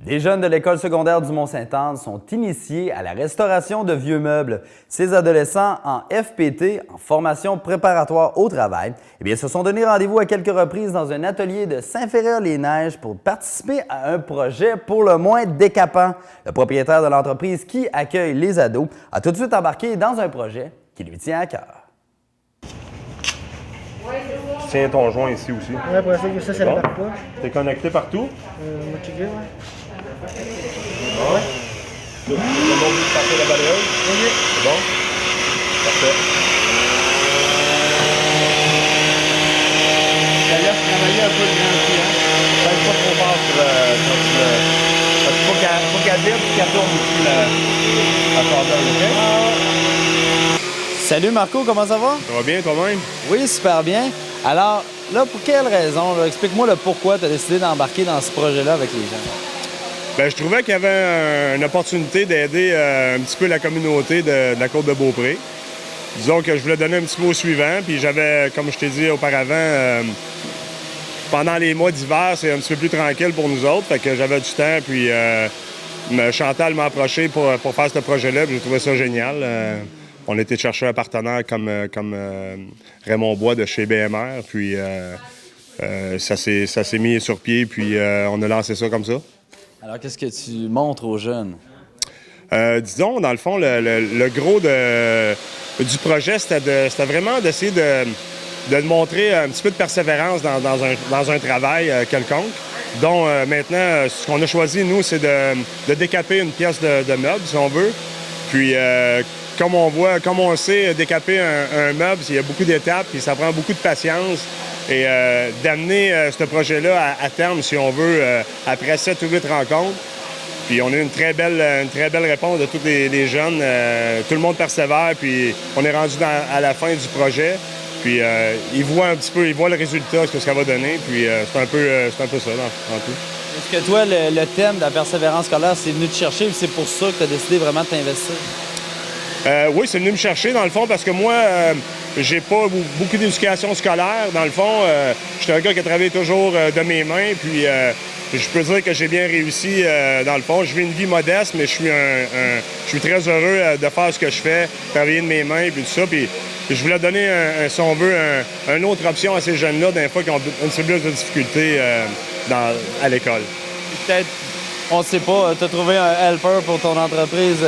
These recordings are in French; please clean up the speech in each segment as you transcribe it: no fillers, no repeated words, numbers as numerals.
Des jeunes de l'école secondaire du Mont-Sainte-Anne sont initiés à la restauration de vieux meubles. Ces adolescents en FPT, en formation préparatoire au travail, se sont donné rendez-vous à quelques reprises dans un atelier de Saint-Féréol-les-Neiges pour participer à un projet pour le moins décapant. Le propriétaire de l'entreprise qui accueille les ados a tout de suite embarqué dans un projet qui lui tient à cœur. Tiens ton joint ici aussi. Ouais, pour essayer que ça ne part pas. T'es connecté partout? On va checker, ouais. Ouais. C'est bon de passer la balayeuse? Ok. C'est bon? Parfait. Ça laisse travailler un peu le grand client. Pas trop fort sur parce qu'il faut qu'elle vibre et qu'elle tourne aussi la chandelle, OK? Salut Marco, comment ça va? Ça va bien toi-même? Oui, super bien. Alors, là, pour quelle raison? Explique-moi le pourquoi tu as décidé d'embarquer dans ce projet-là avec les jeunes. Bien, je trouvais qu'il y avait une opportunité d'aider un petit peu la communauté de la Côte-de-Beaupré. Disons que je voulais donner un petit mot suivant, puis j'avais, comme je t'ai dit auparavant, pendant les mois d'hiver, c'est un petit peu plus tranquille pour nous autres, fait que j'avais du temps, puis Chantal m'a approché pour faire ce projet-là, puis j'ai trouvé ça génial. On a été chercher un partenaire comme Raymond Bois de chez BMR, puis ça s'est mis sur pied, puis on a lancé ça comme ça. Alors, qu'est-ce que tu montres aux jeunes? Disons, dans le fond, le gros du projet, c'était vraiment d'essayer de montrer un petit peu de persévérance dans un travail quelconque, dont maintenant, ce qu'on a choisi, nous, c'est de décaper une pièce de meuble, si on veut. Puis, comme on sait, décaper un meuble, il y a beaucoup d'étapes, puis ça prend beaucoup de patience. Et d'amener ce projet-là à terme, si on veut, après 7 ou 8 rencontres. Puis on a eu une très belle réponse de tous les jeunes. Tout le monde persévère, puis on est rendu à la fin du projet. Puis ils voient le résultat, ce que ça va donner. Puis c'est un peu ça dans tout. Est-ce que toi, le thème de la persévérance scolaire, c'est venu te chercher et c'est pour ça que tu as décidé vraiment de t'investir? Oui, c'est venu me chercher, dans le fond, parce que moi, j'ai pas beaucoup d'éducation scolaire. Dans le fond, j'étais un gars qui a travaillé toujours de mes mains, puis je peux dire que j'ai bien réussi, dans le fond. Je vis une vie modeste, mais je suis très heureux de faire ce que je fais, travailler de mes mains, puis tout ça. Puis je voulais donner, si on veut, une autre option à ces jeunes-là, des fois, qui ont un petit peu plus de difficultés à l'école. Peut-être, on ne sait pas, tu as trouvé un helper pour ton entreprise.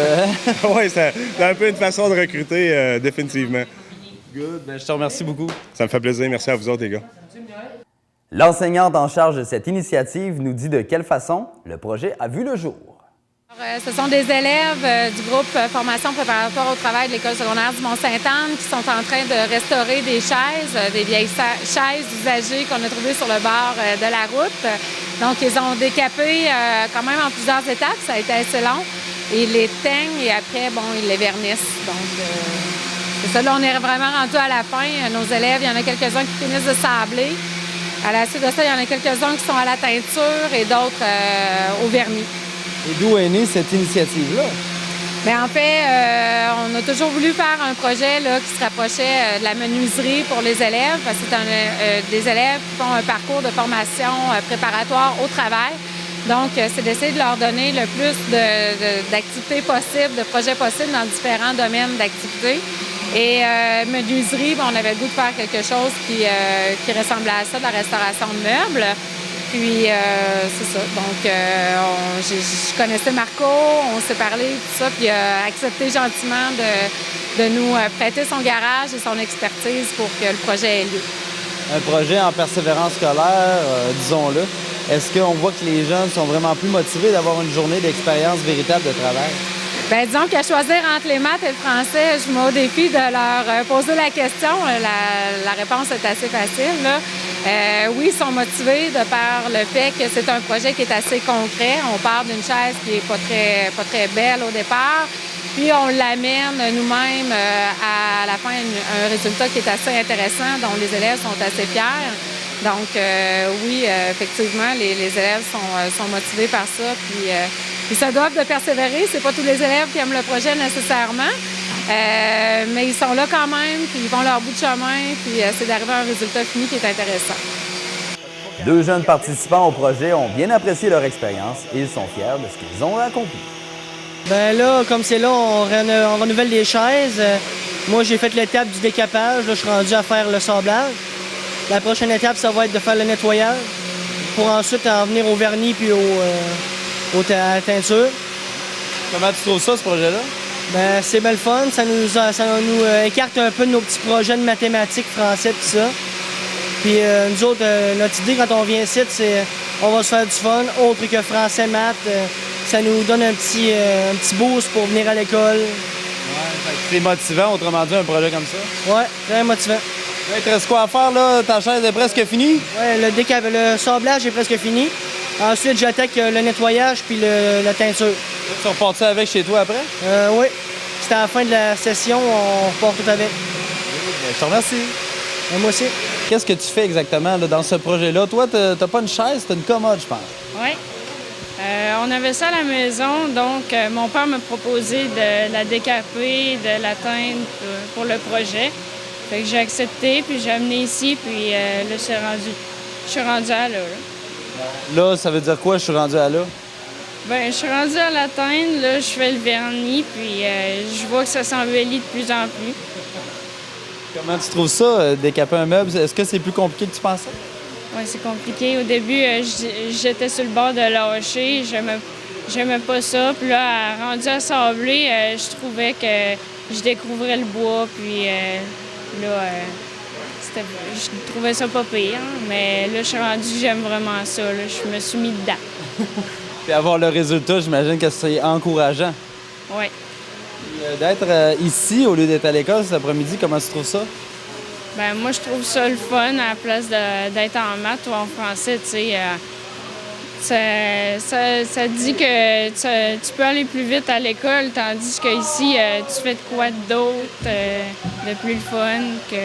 Oui, c'est un peu une façon de recruter, définitivement. Good, je te remercie beaucoup. Ça me fait plaisir. Merci à vous autres, les gars. L'enseignante en charge de cette initiative nous dit de quelle façon le projet a vu le jour. Ce sont des élèves du groupe Formation préparatoire au travail de l'École secondaire du Mont-Sainte-Anne qui sont en train de restaurer des chaises, des vieilles chaises usagées qu'on a trouvées sur le bord de la route. Donc, ils ont décapé quand même en plusieurs étapes, ça a été assez long. Et ils les teignent et après, ils les vernissent. Donc, c'est ça, là, on est vraiment rendu à la fin. Nos élèves, il y en a quelques-uns qui finissent de sabler. À la suite de ça, il y en a quelques-uns qui sont à la teinture et d'autres au vernis. Et d'où est née cette initiative-là? Bien, en fait, on a toujours voulu faire un projet là, qui se rapprochait de la menuiserie pour les élèves, parce que c'est des élèves qui font un parcours de formation préparatoire au travail. Donc, c'est d'essayer de leur donner le plus d'activités possibles, de projets possibles dans différents domaines d'activités. Et menuiserie, on avait le goût de faire quelque chose qui ressemblait à ça, de la restauration de meubles. Puis, c'est ça. Donc, je connaissais Marco, on s'est parlé, tout ça, puis il a accepté gentiment de nous prêter son garage et son expertise pour que le projet ait lieu. Un projet en persévérance scolaire, disons-le. Est-ce qu'on voit que les jeunes sont vraiment plus motivés d'avoir une journée d'expérience véritable de travail? Bien, disons qu'à choisir entre les maths et le français, je me mets au défi de leur poser la question. La réponse est assez facile, là. Oui, ils sont motivés de par le fait que c'est un projet qui est assez concret. On part d'une chaise qui n'est pas très belle au départ, puis on l'amène nous-mêmes à la fin un résultat qui est assez intéressant, dont les élèves sont assez fiers. Donc, oui, effectivement, les élèves sont motivés par ça, puis ils se doivent de persévérer. C'est pas tous les élèves qui aiment le projet nécessairement, mais ils sont là quand même, puis ils vont leur bout de chemin, puis c'est d'arriver à un résultat fini qui est intéressant. 2 jeunes participants au projet ont bien apprécié leur expérience et ils sont fiers de ce qu'ils ont accompli. Ben là, comme c'est là, on renouvelle les chaises. Moi, j'ai fait l'étape du décapage. Là, je suis rendu à faire le sablage. La prochaine étape, ça va être de faire le nettoyage pour ensuite en venir au vernis puis à la teinture. Comment tu trouves ça, ce projet-là? Ben, c'est belle fun. Ça nous écarte un peu de nos petits projets de mathématiques, français, tout ça. Puis nous autres, notre idée quand on vient ici, c'est on va se faire du fun, autre que français, maths. Ça nous donne un petit boost pour venir à l'école. Ouais, c'est motivant, autrement dit, un projet comme ça. Ouais, très motivant. Là, il te reste quoi à faire, là? Ta chaise est presque finie? Ouais, le sablage est presque fini. Ensuite, j'attaque le nettoyage puis la teinture. Là, tu repars avec chez toi après? Oui. C'était à la fin de la session, on repart tout avec. Ben, je te remercie. Moi aussi. Qu'est-ce que tu fais exactement là, dans ce projet-là? Toi, t'as pas une chaise, t'as une commode, je pense. Oui. On avait ça à la maison, donc mon père m'a proposé de la décaper, de la teindre pour le projet. Fait que j'ai accepté, puis j'ai amené ici, puis là, je suis rendue à là. Là, ça veut dire quoi, je suis rendu à là? Ben, je suis rendue à la teindre, là, je fais le vernis, puis je vois que ça s'embellit de plus en plus. Comment tu trouves ça, décaper un meuble? Est-ce que c'est plus compliqué que tu pensais? Oui, c'est compliqué. Au début, j'étais sur le bord de lâcher, j'aimais pas ça. Puis là, rendu à sabler, je trouvais que je découvrais le bois, puis je trouvais ça pas pire. Mais là, je suis rendue, j'aime vraiment ça. Là, je me suis mis dedans. Puis avoir le résultat, j'imagine que c'est encourageant. Oui. D'être ici au lieu d'être à l'école cet après-midi, comment tu trouves ça? Ben moi, je trouve ça le fun à la place d'être en maths ou en français, tu sais. Ça dit que tu peux aller plus vite à l'école, tandis qu'ici, tu fais de quoi d'autre de plus le fun que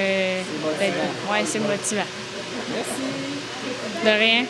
d'être... Ouais, c'est motivant. Merci. De rien.